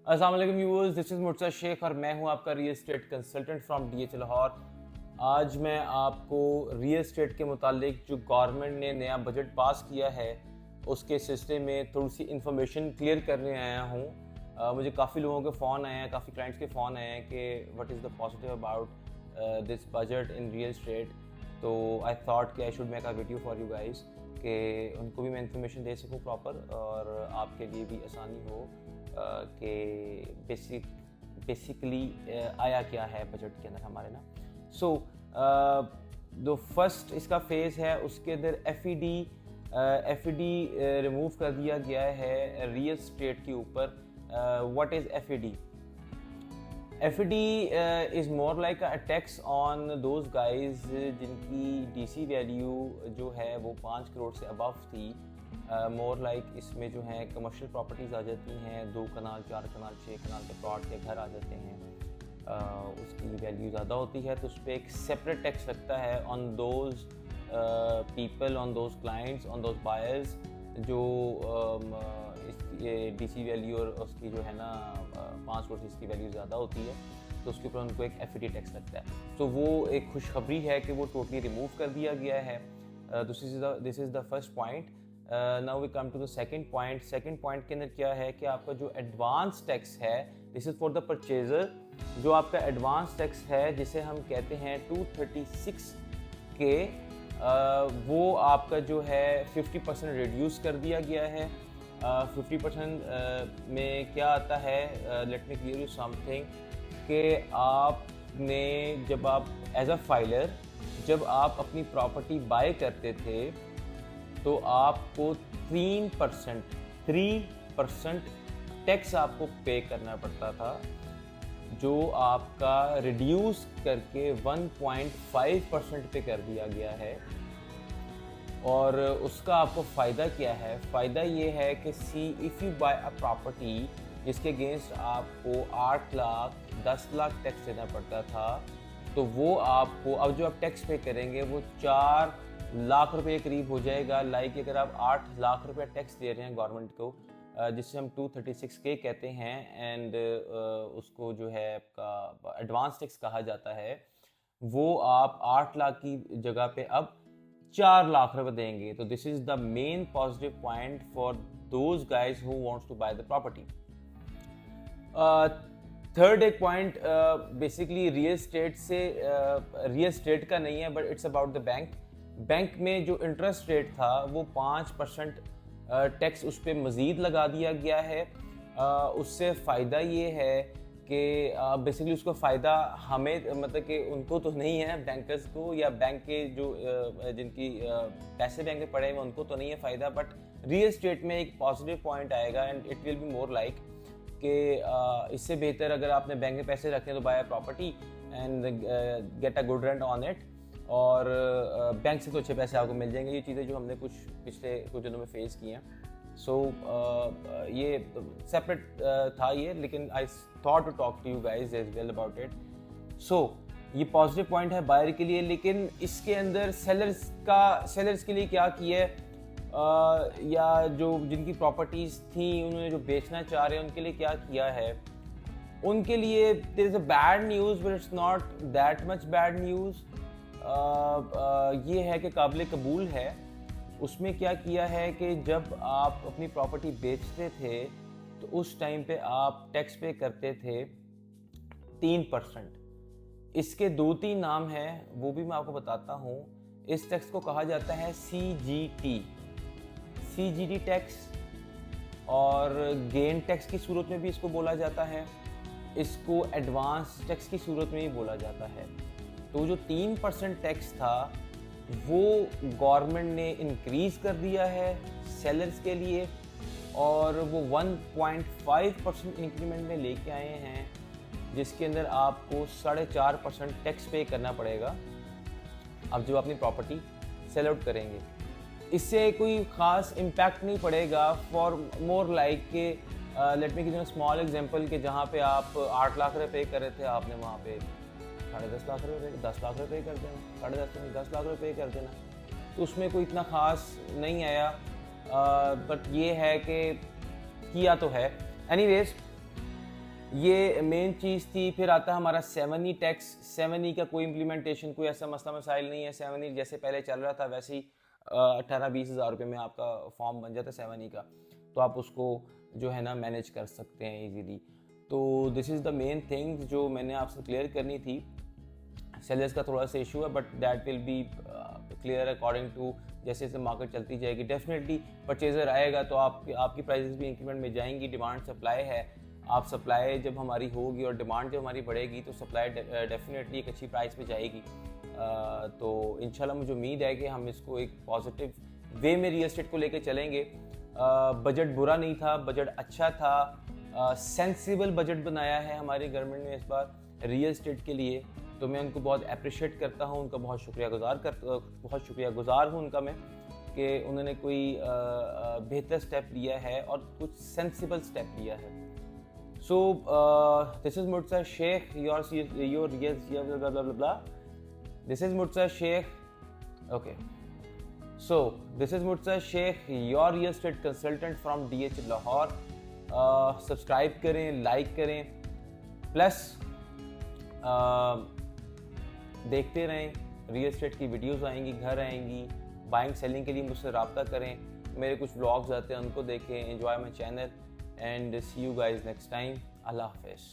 अस्सलाम वालेकुम viewers, this is Murtaza Shaikh और मैं हूं आपका real estate consultant from DH Lahore. आज मैं आपको रियल एस्टेट के मुतालिक जो गवर्नमेंट ने नया बजट पास किया है उसके सिलसिले में थोड़ी सी इन्फॉर्मेशन क्लियर करने आया हूं। मुझे काफ़ी लोगों के फ़ोन आए हैं, काफ़ी क्लाइंट्स के फ़ोन आए हैं कि what is the positive about this budget in real estate. तो आई थॉट कि I should make a video for you guys कि उनको भी मैं इन्फॉर्मेशन दे सकूं प्रॉपर और आपके लिए भी आसानी हो कि बेसिकली आया क्या है बजट के अंदर हमारे ना। सो जो फर्स्ट इसका फेज़ है उसके अंदर एफ ई डी रिमूव कर दिया गया है रियल स्टेट के ऊपर। What is F E D is more like a tax on those guys जिनकी डीसी वैल्यू जो है वो 5 करोड़ से अबव थी। मोर लाइक इसमें जो है कमर्शियल प्रॉपर्टीज़ आ जाती हैं, 2 कनाल 4 कनाल 6 कनाल के प्लॉट के घर आ जाते हैं। उसकी वैल्यू ज़्यादा होती है तो उस पर एक सेपरेट टैक्स लगता है on those people, on those clients, on those buyers जो डीसी वैल्यू और उसकी जो है ना 5 करोड़ से इसकी वैल्यू ज़्यादा होती है तो उसके ऊपर उनको एक एफ टैक्स लगता है। तो वो एक खुशखबरी है कि वो टोटली रिमूव कर दिया गया है। This is the first point. Now we come to the second point. Second point के अंदर क्या है कि आपका जो एडवांस टैक्स है, this is for the purchaser. जो आपका एडवांस टैक्स है जिसे हम कहते हैं 236 के, वो आपका जो है 50% रिड्यूस कर दिया गया है। 50% में क्या आता है, let me clear you something, कि आपने जब आप एज अ फाइलर जब आप अपनी प्रॉपर्टी बाय करते थे तो आपको 3% टैक्स आपको पे करना पड़ता था, जो आपका रिड्यूस करके 1.5% पे कर दिया गया है। और उसका आपको फ़ायदा क्या है? फ़ायदा ये है कि if you buy a property जिसके अगेंस्ट आपको 8 लाख 10 लाख टैक्स देना पड़ता था, तो वो आपको अब जो आप टैक्स पे करेंगे वो 4 लाख रुपए के करीब हो जाएगा। लाइक अगर आप 8 लाख रुपए टैक्स दे रहे हैं गवर्नमेंट को, जिसे हम 236K कहते हैं, एंड उसको जो है आपका एडवांस टैक्स कहा जाता है, वो आप 8 लाख की जगह पे अब 4 लाख रुपए देंगे। तो this is the main positive point for those guys who wants to buy the property. Third एक पॉइंट बेसिकली रियल स्टेट का नहीं है, but it's about the bank में जो इंटरेस्ट रेट था वो 5% टैक्स उस पर मज़ीद लगा दिया गया है। उससे फ़ायदा ये है कि बेसिकली उसका फ़ायदा हमें, मतलब कि उनको तो नहीं है, बैंकर्स को या बैंक के जो जिनकी पैसे बैंक में पड़े हैं उनको तो नहीं है फ़ायदा, बट रियल स्टेट में एक पॉजिटिव पॉइंट आएगा and it will be more like कि इससे बेहतर अगर आपने बैंक में पैसे रखे तो buy property and get a good rent on it, और बैंक से तो अच्छे पैसे आपको मिल जाएंगे। ये चीज़ें जो हमने पिछले कुछ दिनों में फेस की हैं। सो ये सेपरेट था ये, लेकिन I thought to talk to you guys as well about it. So ये पॉजिटिव पॉइंट है बायर के लिए, लेकिन इसके अंदर सेलर्स के लिए क्या किया है, या जो जिनकी प्रॉपर्टीज़ थी उन्होंने जो बेचना चाह रहे हैं उनके लिए क्या किया है, उनके लिए there is a bad news but it's not that much bad news. ये है कि काबिल कबूल है। उसमें क्या किया है कि जब आप अपनी प्रॉपर्टी बेचते थे तो उस टाइम पे आप टैक्स पे करते थे 3%। इसके 2-3 नाम हैं, वो भी मैं आपको बताता हूँ। इस टैक्स को कहा जाता है CGT टैक्स, और गेन टैक्स की सूरत में भी इसको बोला जाता है, इसको एडवांस टैक्स की सूरत में भी बोला जाता है। तो जो 3% टैक्स था वो गवर्नमेंट ने इंक्रीज़ कर दिया है सेलर्स के लिए, और वो 1.5% इंक्रीमेंट में लेके आए हैं, जिसके अंदर आपको 4.5% टैक्स पे करना पड़ेगा अब जब अपनी प्रॉपर्टी सेल आउट करेंगे। इससे कोई ख़ास इम्पैक्ट नहीं पड़ेगा, फॉर मोर लाइक के let me give you small example कि जहाँ पे आप 8 लाख रुपए पे कर रहे थे, आपने वहाँ पे 10.5 लाख रुपए 10 लाख रुपए कर देना, 10.5 लाख रुपए कर देना, तो उसमें कोई इतना ख़ास नहीं आया। बट ये है कि किया तो है। एनीवेज, ये मेन चीज़ थी। फिर आता है हमारा 7E टैक्स। 7E का कोई इम्प्लीमेंटेशन, कोई ऐसा मसला मसाइल नहीं है। 7E जैसे पहले चल रहा था वैसे ही 18-20 हज़ार रुपये में आपका फॉर्म बन जाता है 7E का, तो आप उसको जो है ना मैनेज कर सकते हैं इजीली। तो this is the main thing जो मैंने आपसे क्लियर करनी थी। सेलर्स का थोड़ा सा इशू है, but that will be clear according to जैसे जैसे मार्केट चलती जाएगी। डेफिनेटली परचेज़र आएगा तो आपकी प्राइसेस भी इंक्रीमेंट में जाएंगी। डिमांड सप्लाई है, आप सप्लाई जब हमारी होगी और डिमांड जब हमारी बढ़ेगी तो सप्लाई डेफिनेटली एक अच्छी प्राइस पे जाएगी। तो इंशाल्लाह मुझे उम्मीद है कि हम इसको एक पॉजिटिव वे में रियल एस्टेट को लेके चलेंगे। बजट बुरा नहीं था, बजट अच्छा था, सेंसिबल बजट बनाया है हमारी गवर्नमेंट ने इस बार रियल एस्टेट के लिए। तो मैं उनको बहुत अप्रिशिएट करता हूँ, उनका बहुत शुक्रिया गुजार हूँ उनका मैं, कि उन्होंने कोई बेहतर स्टेप लिया है और कुछ सेंसिबल स्टेप लिया है। So this is Murtaza Sheikh, your blah blah blah blah. This is Murtaza Sheikh. Okay. So this is Murtaza Sheikh, your real estate consultant from DH Lahore. Subscribe करें, like करें, plus देखते रहें। Real estate की videos आएंगी, घर आएंगी। Buying selling के लिए मुझसे रब्ता करें। मेरे कुछ व्लॉग्स आते हैं, उनको देखें। Enjoy my channel and see you guys next time. Allah Hafiz.